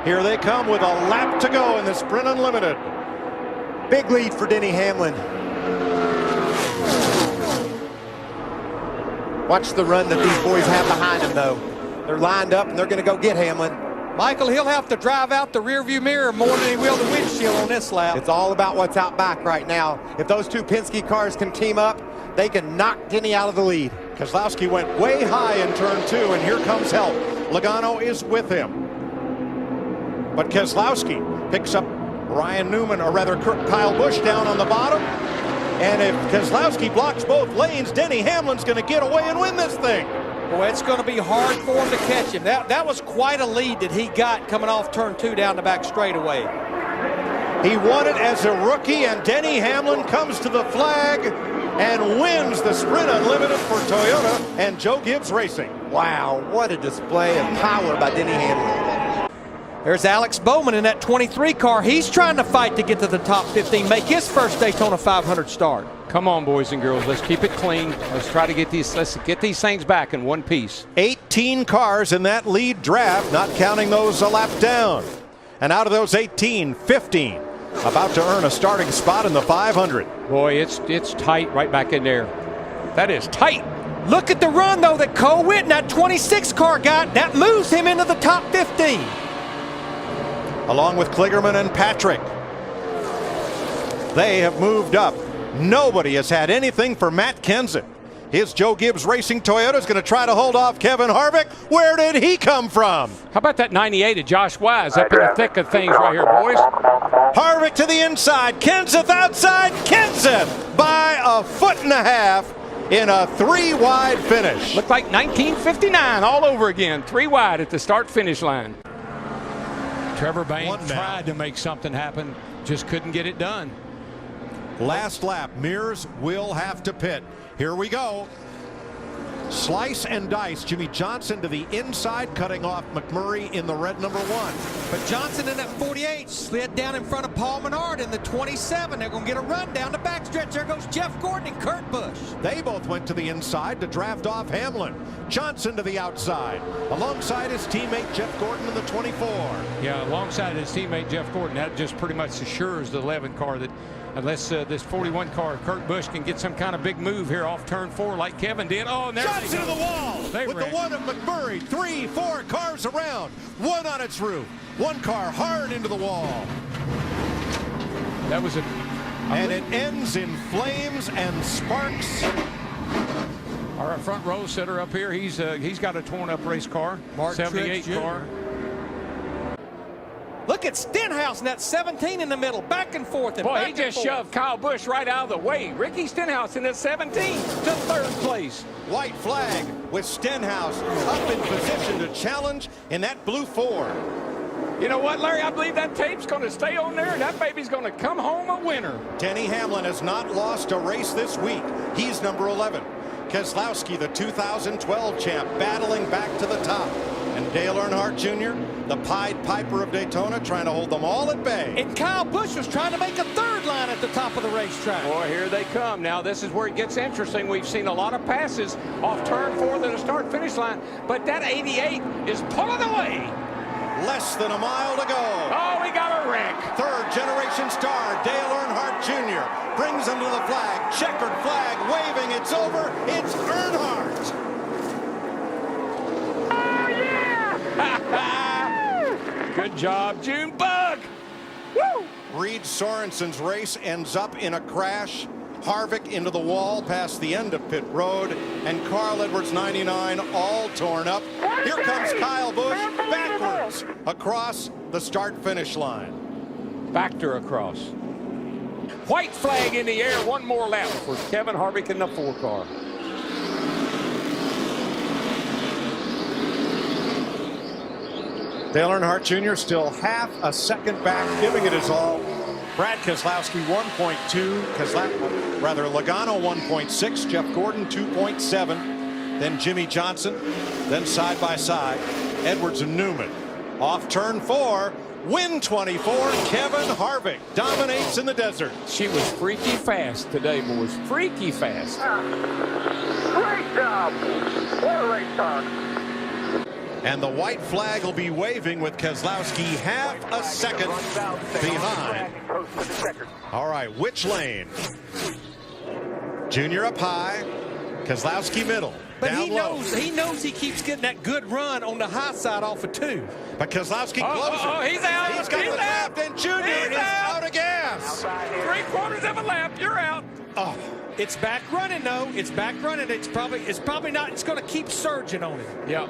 Here they come with a lap to go in the Sprint Unlimited. Big lead for Denny Hamlin. Watch the run that these boys have behind them, though. They're lined up, and they're going to go get Hamlin. Michael, he'll have to drive out the rearview mirror more than he will the windshield on this lap. It's all about what's out back right now. If those two Penske cars can team up, they can knock Denny out of the lead. Keselowski went way high in turn 2, and here comes help. Logano is with him. But Keselowski picks up Ryan Newman, or rather Kyle Busch down on the bottom. And if Keselowski blocks both lanes, Denny Hamlin's going to get away and win this thing. Boy, it's going to be hard for him to catch him. That was quite a lead that he got coming off turn 2 down the back straightaway. He won it as a rookie, and Denny Hamlin comes to the flag and wins the Sprint Unlimited for Toyota and Joe Gibbs Racing. Wow, what a display of power by Denny Hamlin. There's Alex Bowman in that 23 car. He's trying to fight to get to the top 15, make his first Daytona 500 start. Come on, boys and girls, let's keep it clean. Let's try to get these things back in one piece. 18 cars in that lead draft, not counting those a lap down. And out of those 18, 15 about to earn a starting spot in the 500. Boy, it's tight right back in there. That is tight. Look at the run, though, that Cole Whitten, that 26 car got. That moves him into the top 15. Along with Kligerman and Patrick. They have moved up. Nobody has had anything for Matt Kenseth. His Joe Gibbs Racing Toyota is going to try to hold off Kevin Harvick. Where did he come from? How about that 98 of Josh Wise up in the thick of things right here, boys? Harvick to the inside. Kenseth outside. Kenseth by a foot and a half in a 3-wide finish. Looked like 1959 all over again. 3 wide at the start-finish line. Trevor Bayne tried to make something happen, just couldn't get it done. Last lap, Mears will have to pit. Here we go. Slice and dice. Jimmy Johnson to the inside, cutting off McMurray in the red number 1. But Johnson in that 48 slid down in front of Paul Menard in the 27. They're going to get a run down the backstretch. There goes Jeff Gordon and Kurt Busch. They both went to the inside to draft off Hamlin. Johnson to the outside, alongside his teammate Jeff Gordon in the 24. Yeah, alongside his teammate Jeff Gordon. That just pretty much assures the 11 car that unless this 41 car, Kurt Busch, can get some kind of big move here off turn 4 like Kevin did. Oh, and there Johnson to the wall with ran. the one of McMurray. 3, 4 cars around, one on its roof. One car hard into the wall. That was and it ends in flames and sparks. Our front row setter up here, he's got a torn up race car, Mark 78 Truex car. Look at Stenhouse in that 17 in the middle, back and forth. And boy, he just shoved Kyle Busch right out of the way. Ricky Stenhouse in that 17 to 3rd place. White flag with Stenhouse up in position to challenge in that blue 4. You know what, Larry? I believe that tape's going to stay on there, and that baby's going to come home a winner. Denny Hamlin has not lost a race this week. He's number 11. Keselowski, the 2012 champ, battling back to the top. And Dale Earnhardt Jr., the Pied Piper of Daytona, trying to hold them all at bay. And Kyle Busch was trying to make a 3rd line at the top of the racetrack. Boy, here they come. Now, this is where it gets interesting. We've seen a lot of passes off turn 4 to the start-finish line, but that 88 is pulling away. Less than a mile to go. Oh, we got a wreck. 3rd generation star, Dale Earnhardt Jr., brings him to the flag. Checkered flag waving. It's over. It's Earnhardt. Good job, Junebug. Woo! Reed Sorensen's race ends up in a crash. Harvick into the wall past the end of pit road, and Carl Edwards 99 all torn up. Here comes Kyle Busch backwards across the start-finish line. Backed across. White flag in the air. One more lap for Kevin Harvick in the 4 car. Dale Earnhardt Jr. still half a second back, giving it his all. Brad Keselowski 1.2, Logano 1.6, Jeff Gordon 2.7, then Jimmy Johnson, then side by side, Edwards and Newman. Off turn 4, win 24, Kevin Harvick dominates in the desert. She was freaky fast today, boys. Freaky fast. Great job. What a race car. And the white flag will be waving with Keselowski half a second behind. All right, which lane? Junior up high, Keselowski middle. But down low. he knows he keeps getting that good run on the high side off of 2. But Keselowski closes. Oh, he's out. He's got the draft, and Junior is out of gas. 3/4 of a lap. You're out. Oh, It's back running though. It's back running. It's probably not. It's going to keep surging on him. Yep.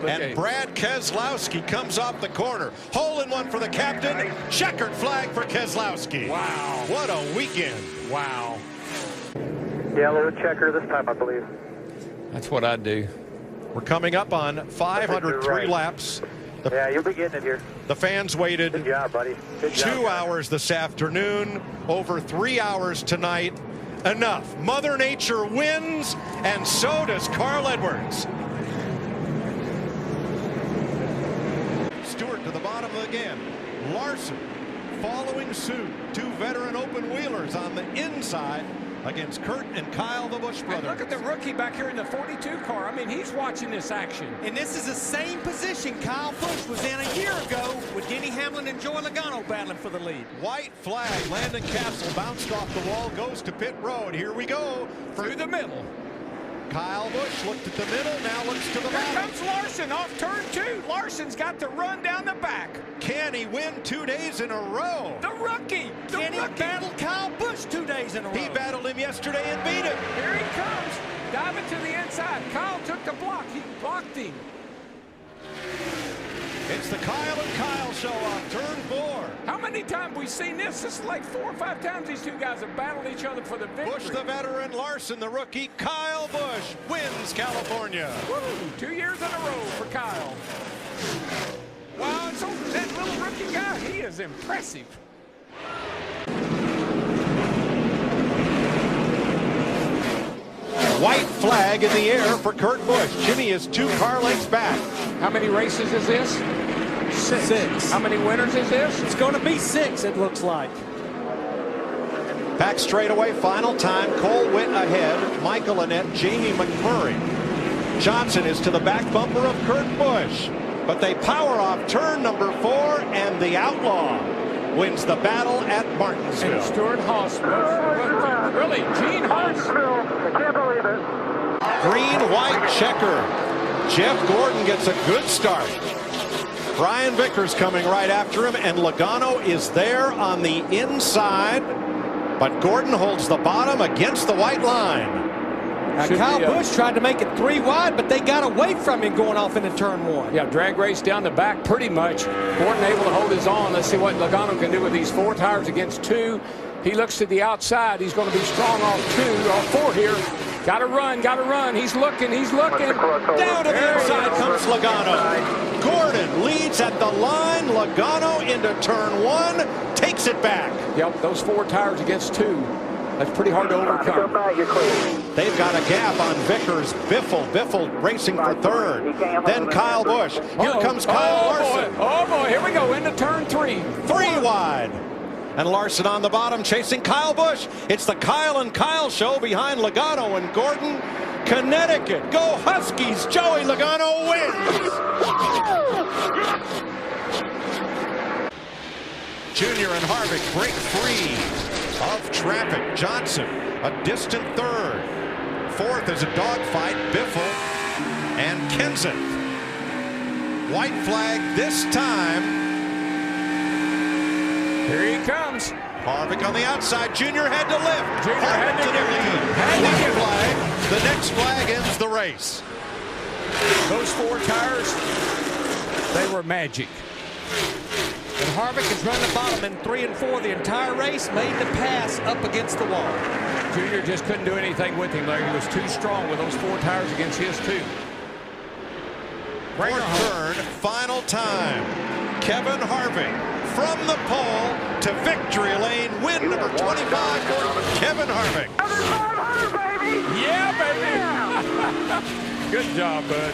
Okay. and Brad Keselowski comes off the corner. Hole in one for the captain. Checkered flag for Keselowski. Wow. What a weekend. Wow. Yellow checker this time, I believe. That's what I'd do. We're coming up on 503 Right. laps. Yeah, you'll be getting it here. The fans waited Good job, buddy. Good job. 2 hours this afternoon, over 3 hours tonight. Enough. Mother Nature wins, and so does Carl Edwards. Stewart to the bottom again. Larson following suit. 2 veteran open wheelers on the inside against Kurt and Kyle, the Busch And brothers. look at the rookie back here in the 42 car. I mean, he's watching this action. And this is the same position Kyle Busch was in a year ago with Denny Hamlin and Joey Logano battling for the lead. White flag. Landon Castle bounced off the wall, goes to pit road. Here we go. Through the middle. Kyle Busch looked at the middle, now looks to the Here bottom. comes Larson off turn 2. Larson's got to run down the back. Can he win 2 days in a row? The rookie. The Can he rookie. battle Kyle Busch 2 days in a row? He battled him yesterday and beat him. Here he comes. Diving to the inside. Kyle took the block. He blocked him. It's the Kyle and Kyle show off turn 4. How many times we've seen this? This is like 4 or 5 times these two guys have battled each other for the victory. Busch the veteran, Larson the rookie. Kyle Busch wins California. Woo, 2 years in a row for Kyle. Wow, so that little rookie guy, he is impressive. White flag in the air for Kurt Busch. Jimmy is 2 car lengths back. How many races is this? 6. How many winners is this? It's going to be 6, it looks like. Back straightaway, final time. Cole Witt ahead. Michael Annett, Jamie McMurray. Johnson is to the back bumper of Kurt Busch. But they power off turn number 4, and the Outlaw wins the battle at Martinsville. And Stuart Haas. Really, Gene Haas. I can't believe it. Green, white checker. Jeff Gordon gets a good start. Brian Vickers coming right after him, and Logano is there on the inside. But Gordon holds the bottom against the white line. Now, Kyle Busch tried to make it 3 wide, but they got away from him going off into turn 1. Yeah, drag race down the back pretty much. Gordon able to hold his own. Let's see what Logano can do with these 4 tires against 2. He looks to the outside. He's going to be strong off 2, off 4 here. Got to run, got to run. He's looking, he's looking. Down to the inside comes Logano. Gordon leads at the line. Logano into turn 1, takes it back. Yep, those 4 tires against 2. That's pretty hard to Come overcome. back, you're clear. They've got a gap on Vickers. Biffle racing for 3rd. Then Kyle Busch. Here comes Kyle Larson. Boy. Oh boy, here we go into turn 3. 3 wide. And Larson on the bottom chasing Kyle Busch. It's the Kyle and Kyle show behind Logano and Gordon. Connecticut. Go Huskies. Joey Logano wins. Junior and Harvick break free of traffic. Johnson a distant 3rd. 4th is a dogfight. Biffle and Kenseth. White flag this time. Here he comes. Harvick on the outside. Junior had to lift. Junior Harvick had to to the give it. lead. Had to White give it. flag. The next flag ends the race. Those 4 tires, they were magic. And Harvick has run the bottom in 3 and 4 the entire race, made the pass up against the wall. Junior just couldn't do anything with him, Larry. He was too strong with those 4 tires against his 2. Fourth turn, final time. Kevin Harvick from the pole to victory lane. Win number 25 for Kevin Harvick. Yeah, baby. Good job, bud.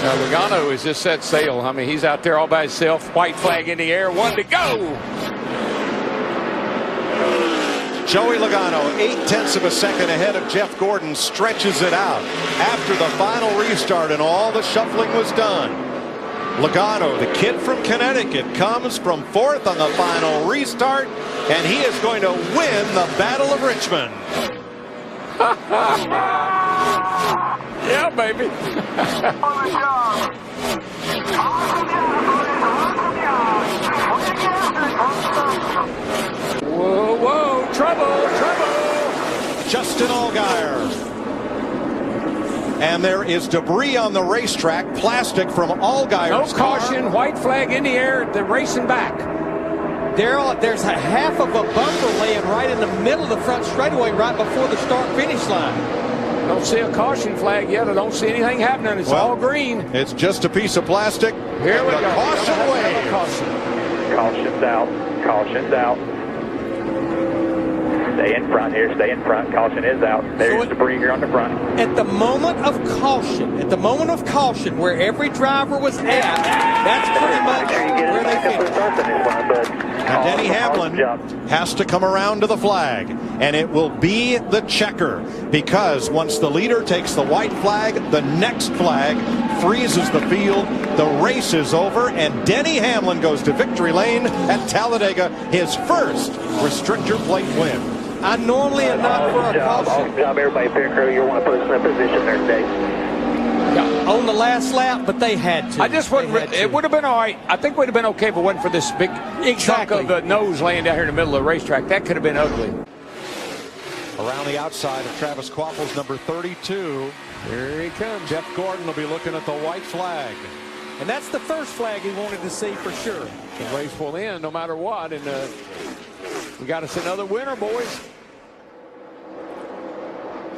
Now, Logano has just set sail. I mean, he's out there all by himself. White flag in the air. 1 to go. Joey Logano, 0.8 of a second ahead of Jeff Gordon, stretches it out after the final restart and all the shuffling was done. Logano, the kid from Connecticut, comes from 4th on the final restart, and he is going to win the Battle of Richmond. Yeah, baby. Whoa, whoa, trouble, trouble. Justin Allgaier. And there is debris on the racetrack, plastic from Allgaier's No caution, white flag in the air, they're racing back. Darrell, there's a half of a bumper laying right in the middle of the front straightaway right before the start-finish line. Don't see a caution flag yet. I don't see anything happening. It's all green. It's just a piece of plastic. Here we go. Caution wave. Caution's out. Caution's out. Stay in front here. Stay in front. Caution is out. There's debris here on the front. At the moment of caution, where every driver was at, that's pretty much where they finished. Now Denny Hamlin has to come around to the flag, and it will be the checker, because once the leader takes the white flag, the next flag freezes the field. The race is over, and Denny Hamlin goes to victory lane at Talladega, his first restrictor plate win. I normally am not for a caution. Awesome job, everybody. Pit crew, you want to put us in a position there today. On the last lap, but they had to. I just wouldn't. It would have been all right. I think we'd have been okay if it wasn't for this big chunk of the nose laying down here in the middle of the racetrack. That could have been ugly. Around the outside of Travis Kvapil's number 32. Here he comes. Jeff Gordon will be looking at the white flag. And that's the first flag he wanted to see for sure. The race will end no matter what, and we got us another winner, boys.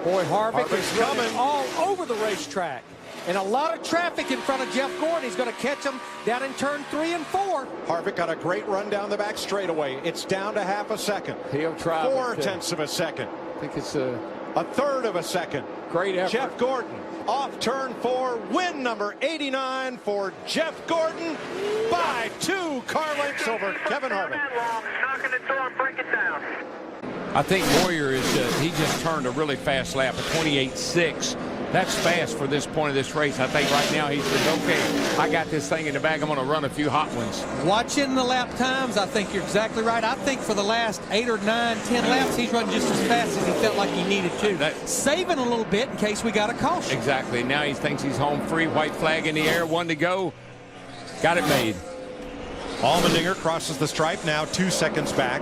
Boy, Harvick is coming running all over the racetrack. And a lot of traffic in front of Jeff Gordon. He's going to catch him down in turn 3 and 4. Harvick got a great run down the back straightaway. It's down to half a second. He'll try. 0.4 of a second. I think it's a 1/3 of a second. Great effort. Jeff Gordon off turn 4, win number 89 for Jeff Gordon by 2 car lengths over Kevin Harvick. I think Warrior is he just turned a really fast lap, a 28.6. That's fast for this point of this race. I think right now he says, okay, I got this thing in the bag. I'm going to run a few hot ones. Watching the lap times, I think you're exactly right. I think for the last 8 or 9, 10 laps, he's running just as fast as he felt like he needed to. Saving a little bit in case we got a caution. Exactly. Now he thinks he's home free. White flag in the air. 1 to go. Got it made. Allmendinger crosses the stripe now 2 seconds back.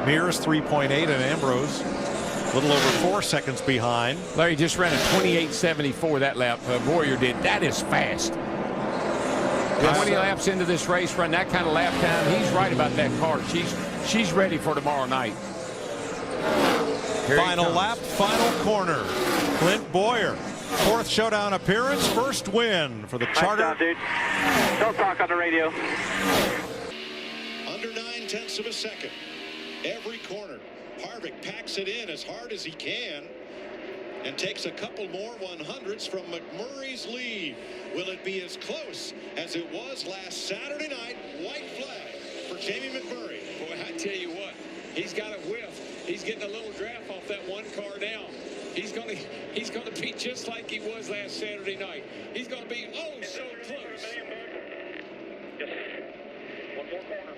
Mears 3.8 and Ambrose a little over 4 seconds behind. Larry just ran a 28.74 that lap. Warrior did. That is fast. 20 laps into this race, run that kind of lap time. He's right about that car. She's ready for tomorrow night. Final lap, final corner. Clint Boyer, 4th showdown appearance, first win for the Charter. Nice job, dude. Don't talk on the radio. Under 0.9 of a second. Every corner. Harvick packs it in as hard as he can and takes a couple more 100s from McMurray's lead. Will it be as close as it was last Saturday night? White flag for Jamie McMurray. Boy, I tell you what, he's got a whiff. He's getting a little draft off that one car down. He's going to be just like he was last Saturday night. He's going to be oh so close. One more corner.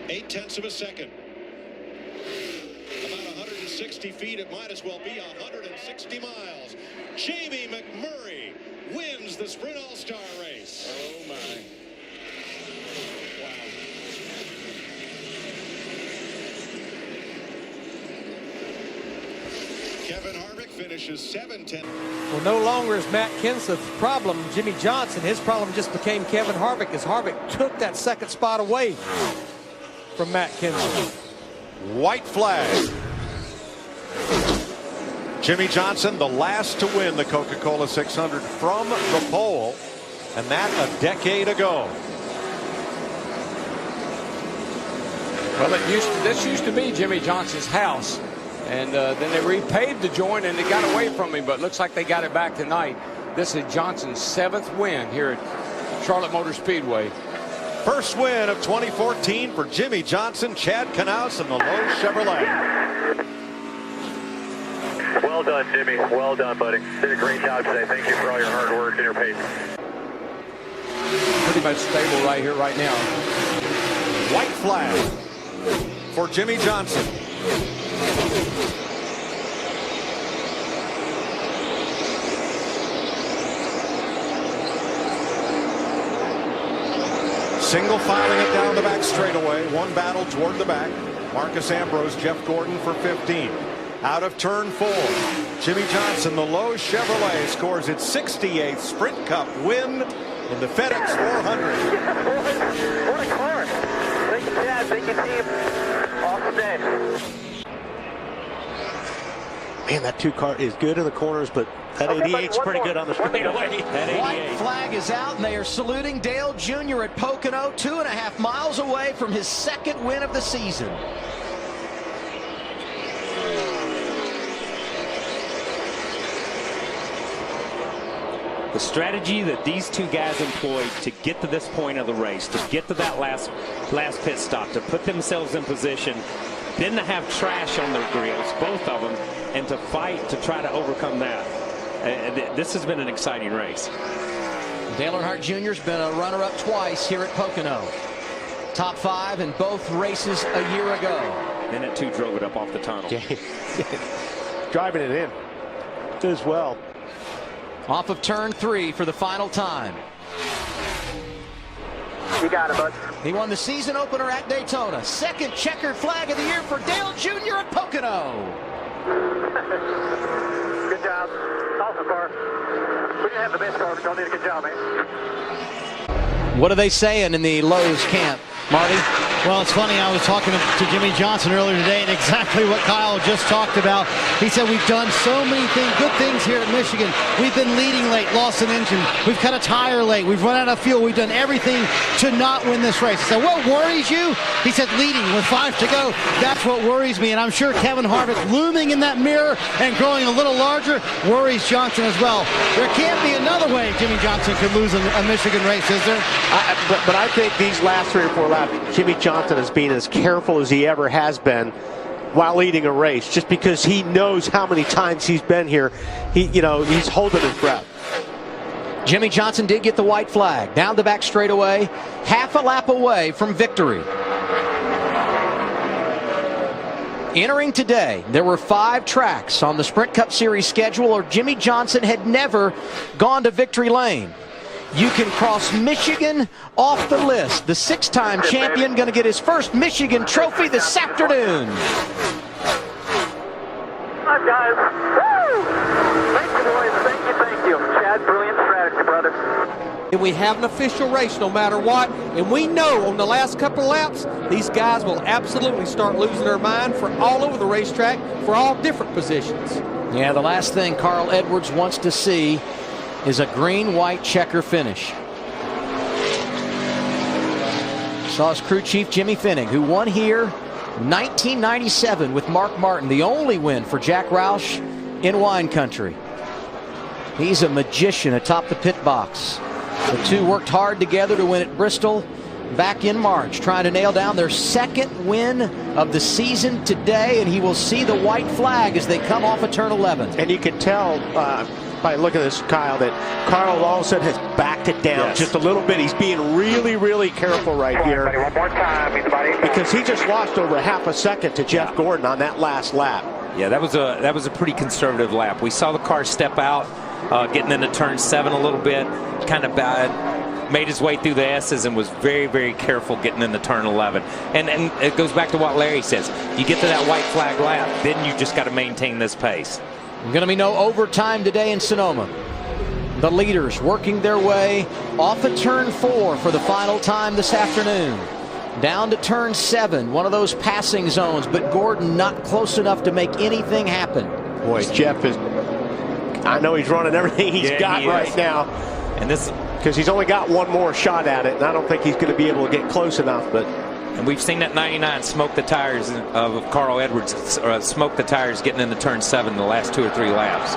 0.8 of a second. About 160 feet. It might as well be 160 miles. Jamie McMurray wins the Sprint All-Star race. Oh, my. Wow. Kevin Harvick finishes 7th. Well, no longer is Matt Kenseth's problem Jimmy Johnson. His problem just became Kevin Harvick, as Harvick took that second spot away from Matt Kenseth. White flag. Jimmy Johnson, the last to win the Coca-Cola 600 from the pole, and that a decade ago. Well, this used to be Jimmy Johnson's house, and then they repaved the joint and they got away from him, but looks like they got it back tonight. This is Johnson's 7th win here at Charlotte Motor Speedway. First win of 2014 for Jimmy Johnson, Chad Knaus, and the Lowe's Chevrolet. Well done, Jimmy. Well done, buddy. Did a great job today. Thank you for all your hard work and your patience. Pretty much stable right here, right now. White flag for Jimmy Johnson. Single filing it down the back straightaway. One battle toward the back. Marcus Ambrose, Jeff Gordon for 15. Out of turn 4. Jimmy Johnson, the Lowe's Chevrolet, scores its 68th Sprint Cup win in the FedEx 400. What a car. Thank you, Chad. Thank you, team. Awesome day. Man, that 2 car is good in the corners, but that 88's pretty good on the straightaway. White flag is out, and they are saluting Dale Jr. at Pocono, 2.5 miles away from his second win of the season. The strategy that these two guys employed to get to this point of the race, to get to that last pit stop, to put themselves in position, then to have trash on their grills, both of them, and to fight to try to overcome that. This has been an exciting race. Dale Earnhardt Jr. has been a runner-up twice here at Pocono. Top 5 in both races a year ago. Then that 2 drove it up off the tunnel. Driving it in. Did as well. Off of turn 3 for the final time. You got it, bud. He won the season opener at Daytona. Second checkered flag of the year for Dale Jr. at Pocono. Good job. Awesome car. We didn't have the best car, but y'all did a good job, man. What are they saying in the Lowe's camp, Marty? Well, it's funny. I was talking to Jimmy Johnson earlier today, and exactly what Kyle just talked about. He said, we've done so many good things here at Michigan. We've been leading late, lost an engine. We've cut a tire late. We've run out of fuel. We've done everything to not win this race. So what worries you? He said, leading with 5 to go. That's what worries me. And I'm sure Kevin Harvick, looming in that mirror and growing a little larger, worries Johnson as well. There can't be another way Jimmy Johnson could lose a Michigan race, is there? But I think these last 3 or 4 laps, Jimmy Johnson is being as careful as he ever has been while leading a race, just because he knows how many times he's been here. He's holding his breath. Jimmy Johnson did get the white flag down the back straightaway, half a lap away from victory. Entering today, there were 5 tracks on the Sprint Cup Series schedule where Jimmy Johnson had never gone to victory lane. You can cross Michigan off the list. The 6-time champion going to get his first Michigan trophy this afternoon. Hi, guys. Woo! Thank you, boys. Thank you. Chad, brilliant strategy, brother. And we have an official race no matter what. And we know on the last couple of laps, these guys will absolutely start losing their mind for all over the racetrack for all different positions. Yeah, the last thing Carl Edwards wants to see is a green-white checker finish. Saw his crew chief Jimmy Finning, who won here 1997 with Mark Martin, the only win for Jack Roush in wine country. He's a magician atop the pit box. The two worked hard together to win at Bristol back in March, trying to nail down their second win of the season today, and he will see the white flag as they come off of turn 11. And you can tell by looking at this, Kyle, that Carl all of a sudden has backed it down just a little bit. He's being really, really careful right here. One more time, everybody. Because he just lost over half a second to Jeff Gordon on that last lap. Yeah, that was a pretty conservative lap. We saw the car step out, getting into turn 7 a little bit, kind of bad, made his way through the S's and was very, very careful getting into turn 11. And it goes back to what Larry says. You get to that white flag lap, then you just got to maintain this pace. Going to be no overtime today in Sonoma. The leaders working their way off of turn 4 for the final time this afternoon. Down to turn 7, one of those passing zones, but Gordon not close enough to make anything happen. Boy, Jeff is, I know he's running everything he's got right now. And this, because he's only got one more shot at it, and I don't think he's going to be able to get close enough. But and we've seen that 99 smoke the tires of Carl Edwards, smoke the tires getting into turn 7 the last 2 or 3 laps.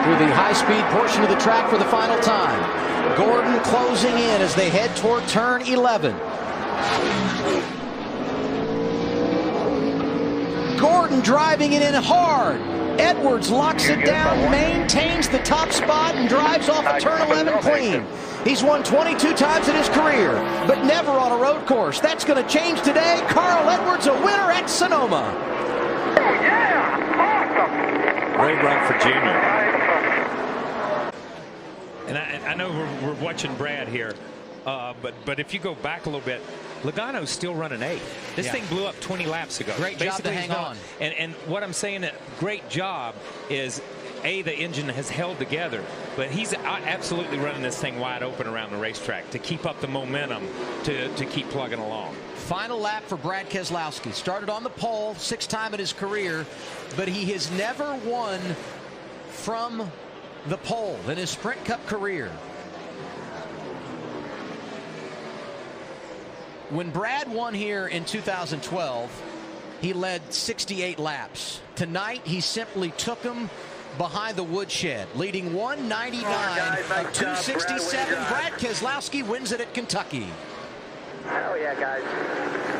through the high-speed portion of the track for the final time. Gordon closing in as they head toward turn 11. Gordon driving it in hard. Edwards locks it down, maintains the top spot, and drives off of turn 11 clean. He's won 22 times in his career, but never on a road course. That's going to change today. Carl Edwards, a winner at Sonoma. Oh, yeah! Awesome! Great run for Junior. And I know we're watching Brad here, but if you go back a little bit, Logano's still running 8th. This thing blew up 20 laps ago. Great job to hang on. And what I'm saying, great job is, the engine has held together, but he's absolutely running this thing wide open around the racetrack to keep up the momentum to keep plugging along. Final lap for Brad Keselowski. Started on the pole, 6th time in his career, but he has never won from the pole in his Sprint Cup career. When Brad won here in 2012, he led 68 laps. Tonight, he simply took him behind the woodshed, leading 199 of 267. Brad Keselowski wins it at Kentucky. Oh, yeah, guys.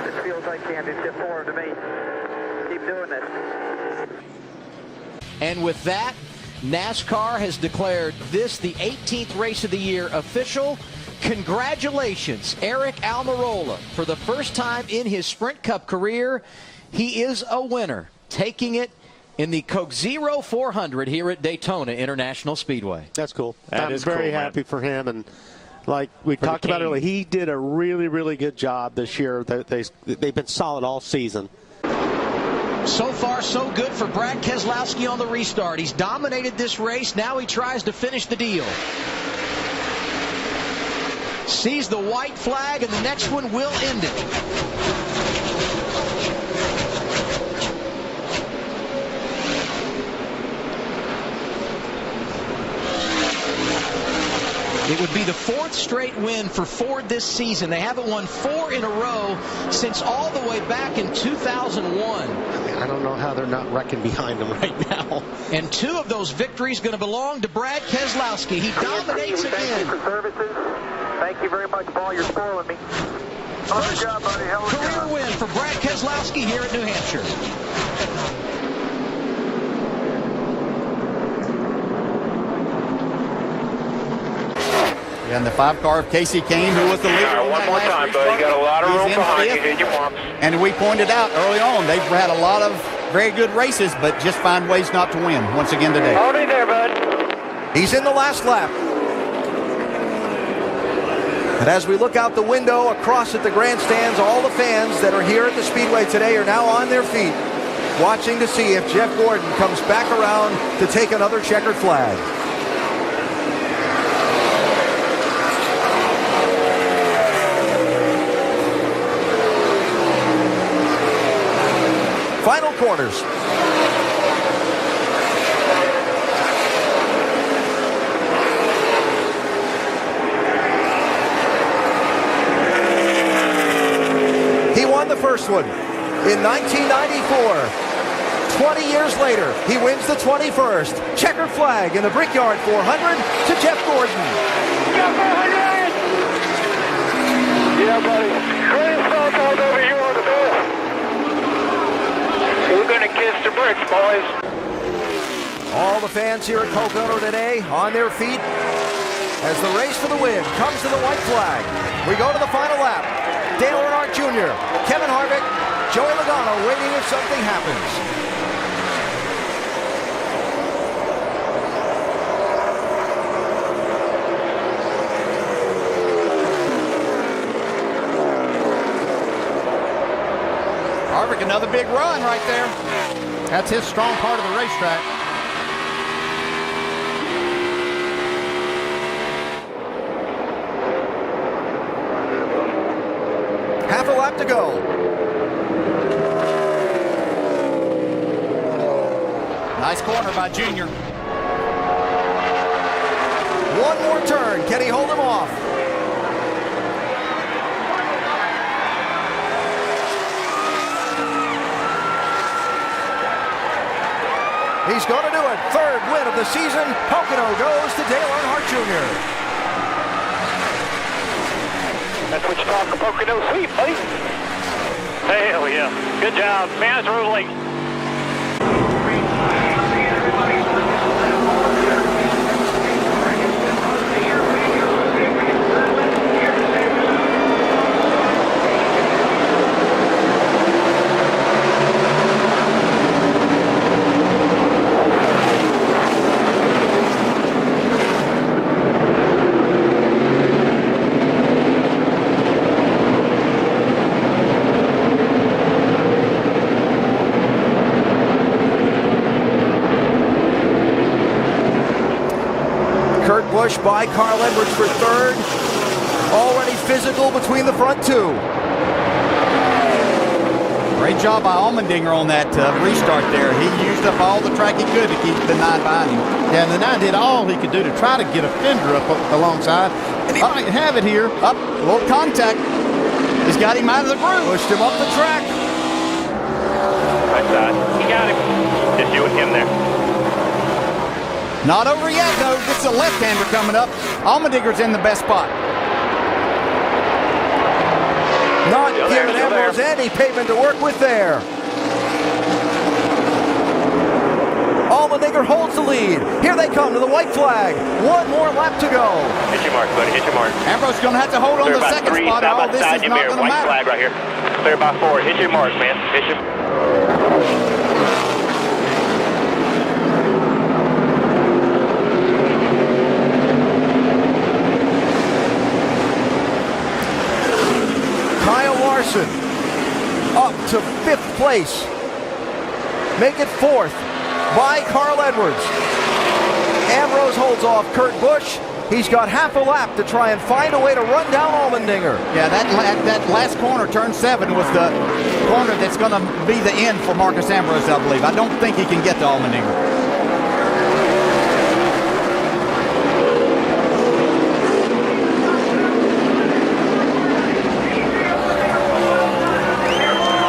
This feels like championship form to me. Keep doing this. And with that, NASCAR has declared this the 18th race of the year official. Congratulations, Eric Almirola. For the first time in his Sprint Cup career, he is a winner, taking it in the Coke Zero 400 here at Daytona International Speedway. That's cool. That I'm is very cool, man. happy for him. And like we talked about earlier, he did a really, really good job this year. They've been solid all season. So far, so good for Brad Keselowski on the restart. He's dominated this race. Now he tries to finish the deal. Sees the white flag, and the next one will end it. It would be the 4th straight win for Ford this season. They haven't won 4 in a row since all the way back in 2001. I don't know how they're not wrecking behind them right now. And 2 of those victories going to belong to Brad Keselowski. He dominates Thank again. you for services. Thank you very much, Paul. You're spoiling me. First career win for Brad Keselowski here at New Hampshire. And the 5 car of Casey Kane, who was the leader. One more time, buddy. You got a lot of room behind you. Hit your marks. And we pointed out early on, they've had a lot of very good races, but just find ways not to win once again today. Hold it there, bud. He's in the last lap. And as we look out the window across at the grandstands, all the fans that are here at the Speedway today are now on their feet, watching to see if Jeff Gordon comes back around to take another checkered flag. Final corners. He won the first one in 1994. 20 years later, he wins the 21st. Checkered flag in the Brickyard 400 to Jeff Gordon. Jeff 400! Yeah, buddy. Greatest photos over here on the ball. We're going to kiss the bricks, boys. All the fans here at Pocono today on their feet as the race for the win comes to the white flag. We go to the final lap. Dale Earnhardt Jr., Kevin Harvick, Joey Logano waiting if something happens. Harvick, another big run right there. That's his strong part of the racetrack. Half a lap to go. Nice corner by Junior. One more turn. Can he hold him off? He's going to do it. Third win of the season. Pocono goes to Dale Earnhardt Jr. That's what you talk a Pocono sweep, buddy. Hell yeah. Good job. Man, it's really late. Busch by Carl Edwards for third. Already physical between the front two. Great job by Allmendinger on that restart there. He used up all the track he could to keep the 9 behind him. Yeah, and the 9 did all he could do to try to get a fender up alongside. And he might have it here. Up, a little contact. He's got him out of the groove. Pushed him up the track. Right side. He got him. Just you and him there. Not over yet, though. Gets a left-hander coming up. Allmendinger's in the best spot. Not giving Ambrose any pavement to work with there. Allmendinger holds the lead. Here they come to the white flag. One more lap to go. Hit your mark, buddy. Hit your mark. Ambrose's going to have to hold on to the second spot. All this is not going to matter. White flag right here. Clear by 4. Hit your mark, man. Hit your... Up to 5th place. Make it 4th by Carl Edwards. Ambrose holds off Kurt Busch. He's got half a lap to try and find a way to run down Allmendinger. Yeah, that last corner, turn 7, was the corner that's going to be the end for Marcus Ambrose, I believe. I don't think he can get to Allmendinger.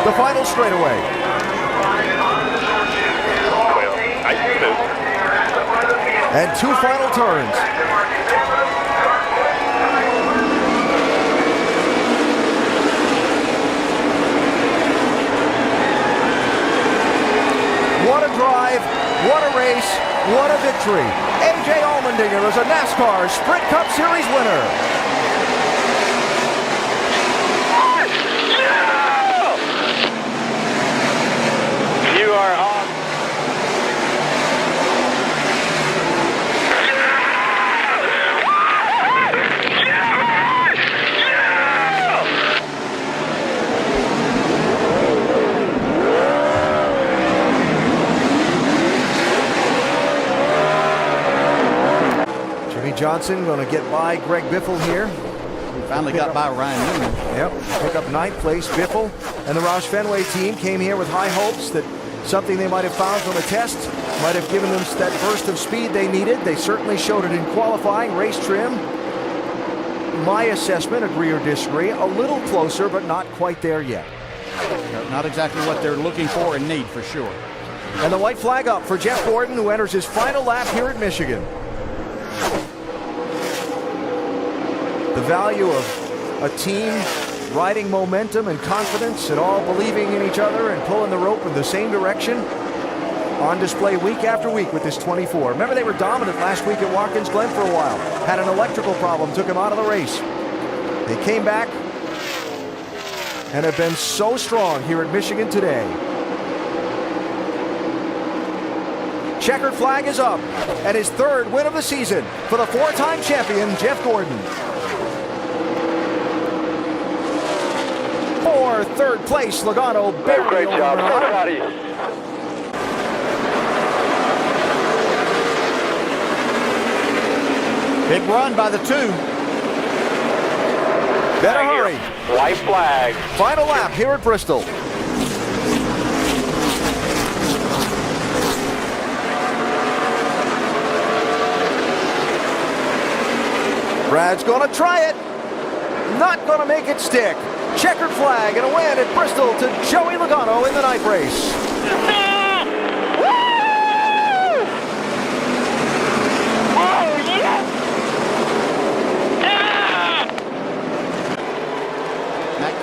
The final straightaway. Well, nice and smooth. And 2 final turns. What a drive, what a race, what a victory. A.J. Allmendinger is a NASCAR Sprint Cup Series winner. You are on. Jimmy Johnson going to get by Greg Biffle here. He finally got by Ryan Newman. Yep, pick up 9th place. Biffle and the Roush Fenway team came here with high hopes that something they might have found from a test might have given them that burst of speed they needed. They certainly showed it in qualifying. Race trim, my assessment, agree or disagree, a little closer, but not quite there yet. Not exactly what they're looking for and need, for sure. And the white flag up for Jeff Gordon, who enters his final lap here at Michigan. The value of a team riding momentum and confidence and all believing in each other and pulling the rope in the same direction on display week after week with this 24. Remember, they were dominant last week at Watkins Glen for a while. Had an electrical problem, took them out of the race. They came back and have been so strong here at Michigan today. Checkered flag is up, and his 3rd win of the season for the 4-time champion, Jeff Gordon. For 3rd place, Logano barely. Great job. So proud of you. Big run by the 2. Better hurry. White flag. Final lap here at Bristol. Brad's going to try it. Not going to make it stick. Checkered flag and a win at Bristol to Joey Logano in the night race.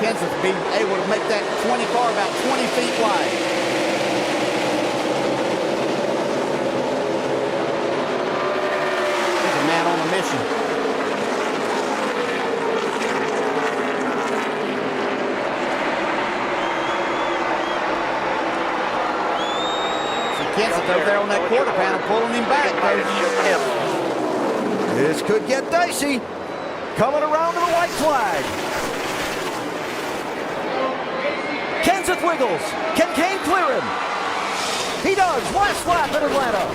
Kenseth be able to make that 20 car about 20 feet wide. He's a man on a mission. Kenseth over there on that quarter panel pulling him back. This could get dicey. Coming around to the white flag. Kenseth wiggles. Can Kane clear him? He does. Last lap in Atlanta.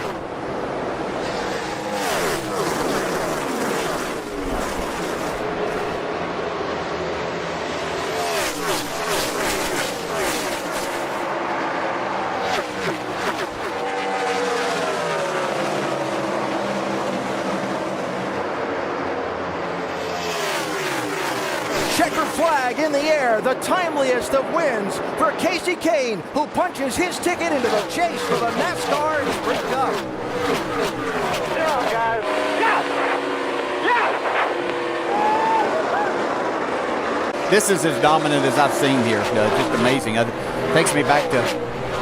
Checker flag in the air, the timeliest of wins for Kasey Kahne, who punches his ticket into the chase for the NASCAR Sprint Cup. Yeah, guys. Yes! Yes! This is as dominant as I've seen here. Just amazing. It takes me back to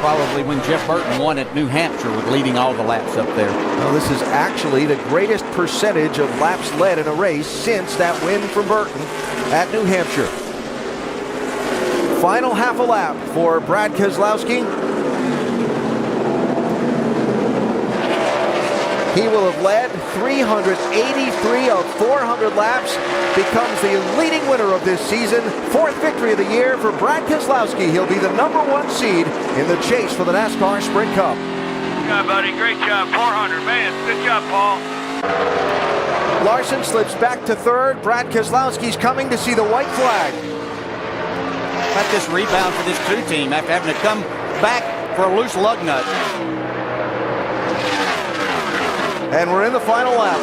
probably when Jeff Burton won at New Hampshire with leading all the laps up there. Well, this is actually the greatest percentage of laps led in a race since that win from Burton at New Hampshire. Final half a lap for Brad Keselowski. He will have led 383 of 400 laps, becomes the leading winner of this season. 4th victory of the year for Brad Keselowski. He'll be the #1 seed in the chase for the NASCAR Sprint Cup. Good job, buddy. Great job. 400, man. Good job, Paul. Larson slips back to 3rd. Brad Keselowski's coming to see the white flag. About this rebound for this crew team after having to come back for a loose lug nut. And we're in the final lap.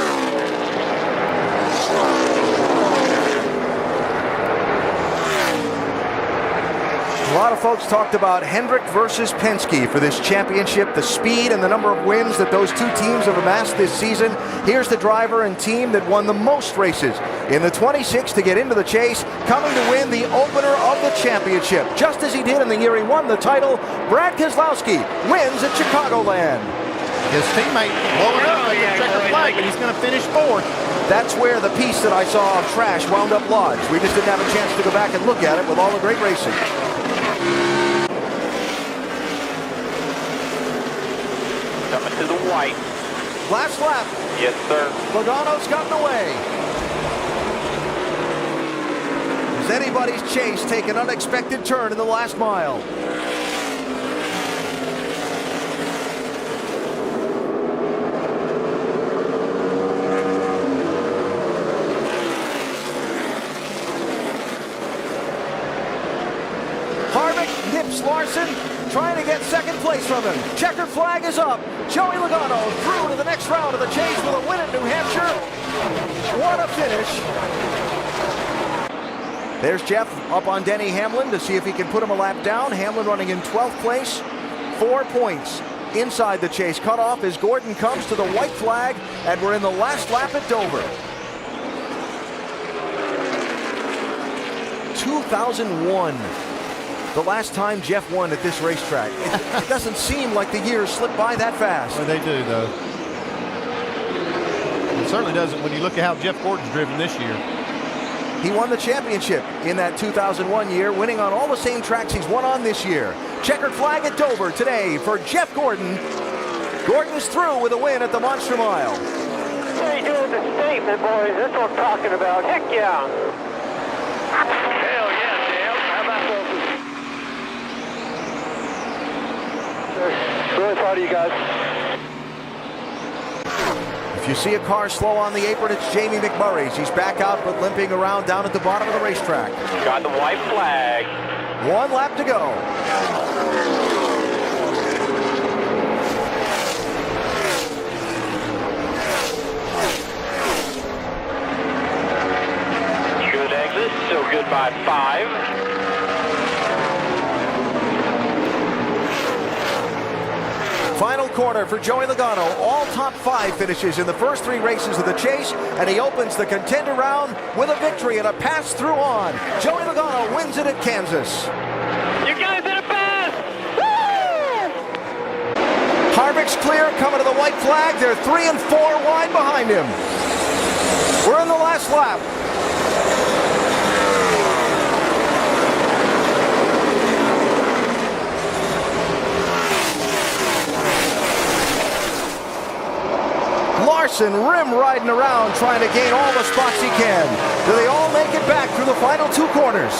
A lot of folks talked about Hendrick versus Penske for this championship, the speed and the number of wins that those two teams have amassed this season. Here's the driver and team that won the most races in the 26 to get into the chase, coming to win the opener of the championship. Just as he did in the year he won the title, Brad Keselowski wins at Chicagoland. His teammate blowing up at the checker flag, but he's going to finish 4th. That's where the piece that I saw of trash wound up lodged. We just didn't have a chance to go back and look at it with all the great racing. Coming to the white. Last lap. Yes, sir. Logano's gotten away. Does anybody's chase take an unexpected turn in the last mile? Harvick nips Larson, trying to get 2nd place from him. Checker flag is up. Joey Logano through to the next round of the chase with a win at New Hampshire. What a finish. There's Jeff up on Denny Hamlin to see if he can put him a lap down. Hamlin running in 12th place, 4 points inside the chase cutoff as Gordon comes to the white flag, and we're in the last lap at Dover. 2001. The last time Jeff won at this racetrack. It doesn't seem like the years slip by that fast. Well, they do, though. It certainly doesn't when you look at how Jeff Gordon's driven this year. He won the championship in that 2001 year, winning on all the same tracks he's won on this year. Checkered flag at Dover today for Jeff Gordon. Gordon's through with a win at the Monster Mile. Hey, doing the statement, boys. That's what I'm talking about. Heck yeah. Hell yeah, Dale. How about those? Really proud of you guys. If you see a car slow on the apron, it's Jamie McMurray's. He's back out but limping around down at the bottom of the racetrack. Got the white flag. 1 lap to go. Good exit. Still good by 5. Final corner for Joey Logano. All top 5 finishes in the first 3 races of the chase, and he opens the contender round with a victory and a pass-through on. Joey Logano wins it at Kansas. You guys did a pass! Woo! Harvick's clear, coming to the white flag. They're 3 and 4 wide behind him. We're in the last lap. Larson rim riding around trying to gain all the spots he can. Do they all make it back through the final 2 corners?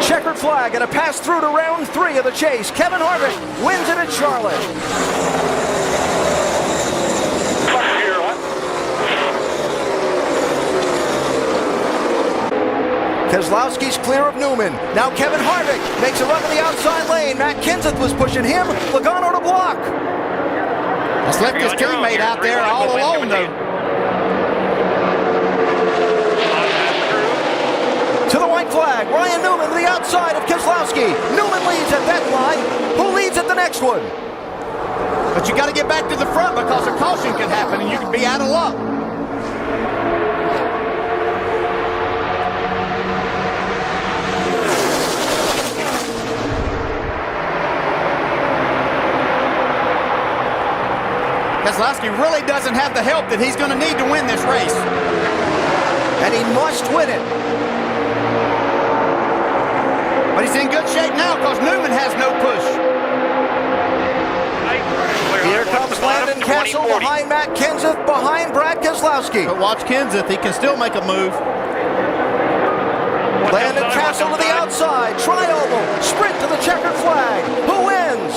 Checkered flag and a pass through to round 3 of the chase. Kevin Harvick wins it at Charlotte. Keselowski's clear of Newman. Now Kevin Harvick makes a run to the outside lane. Matt Kenseth was pushing him. Logano to block. Let's left his teammate out there all alone, though. To the white flag. Ryan Newman to the outside of Keselowski. Newman leads at that line. Who leads at the next one? But you got to get back to the front because a caution could happen and you could be out of luck. Keselowski really doesn't have the help that he's going to need to win this race. And he must win it. But he's in good shape now because Newman has no push. Here comes Landon Castle behind Matt Kenseth, behind Brad Keselowski. But watch Kenseth, he can still make a move. Landon Castle to the outside, tri-oval, sprint to the checkered flag. Who wins?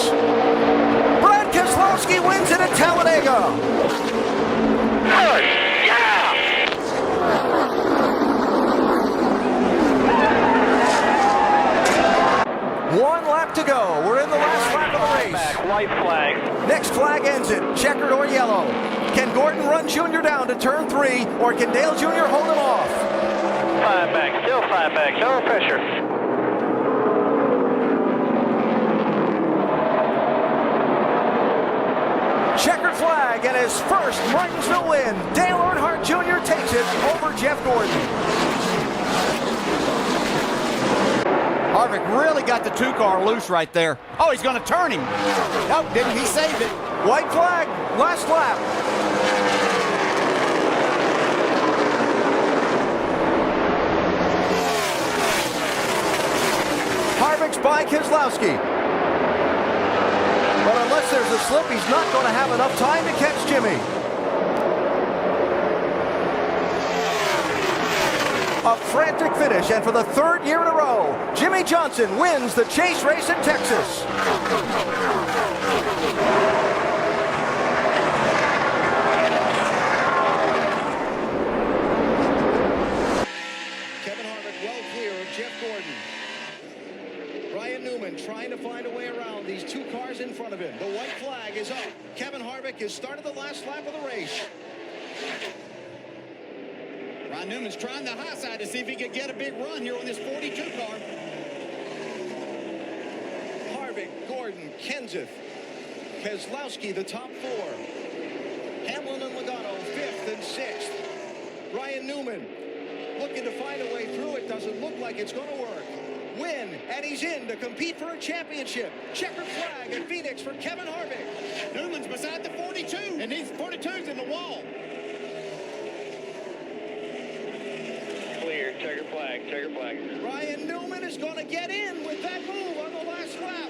Brad Keselowski wins it at Talladega. One lap to go. We're in the last lap of the race. White flag. Next flag ends it, checkered or yellow. Can Gordon run Jr. down to turn 3, or can Dale Jr. hold him off? 5 back, still 5 back, no pressure. Checkered flag and his first Martinsville win. Dale Earnhardt Jr. takes it over Jeff Gordon. Harvick really got the 2-car loose right there. Oh, he's going to turn him. Nope, didn't he? Saved it. White flag, last lap. Harvick's by Keselowski. But unless there's a slip, he's not going to have enough time to catch Jimmy. A frantic finish, and for the 3rd year in a row, Jimmy Johnson wins the chase race in Texas. Kevin Harvick well clear of Jeff Gordon. Ryan Newman trying to find a way around these 2 cars in front of him. The white flag is up. Kevin Harvick has started the last lap of the race. Ryan Newman's trying the high side to see if he could get a big run here on this 42 car. Harvick, Gordon, Kenseth, Keselowski, the top 4. Hamlin and Logano, 5th and 6th. Ryan Newman looking to find a way through. It doesn't look like it's going to work. Win, and he's in to compete for a championship. Checkered flag at Phoenix for Kevin Harvick. Newman's beside the 42, and these 42's in the wall. Clear, checkered flag, checkered flag. Ryan Newman is going to get in with that move on the last lap.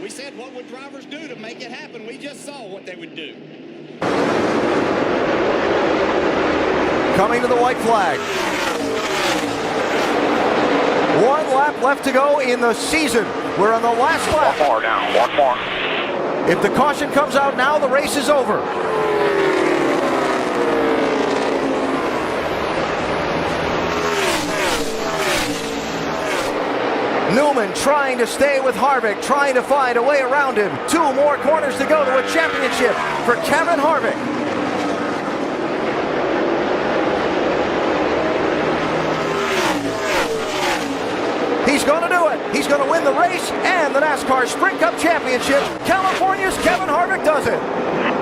We said, what would drivers do to make it happen? We just saw what they would do. Coming to the white flag. 1 lap left to go in the season. We're on the last lap. 1 more now, 1 more. If the caution comes out now, the race is over. Newman trying to stay with Harvick, trying to find a way around him. 2 more corners to go to a championship for Kevin Harvick. He's going to win the race and the NASCAR Sprint Cup Championship. California's Kevin Harvick does it.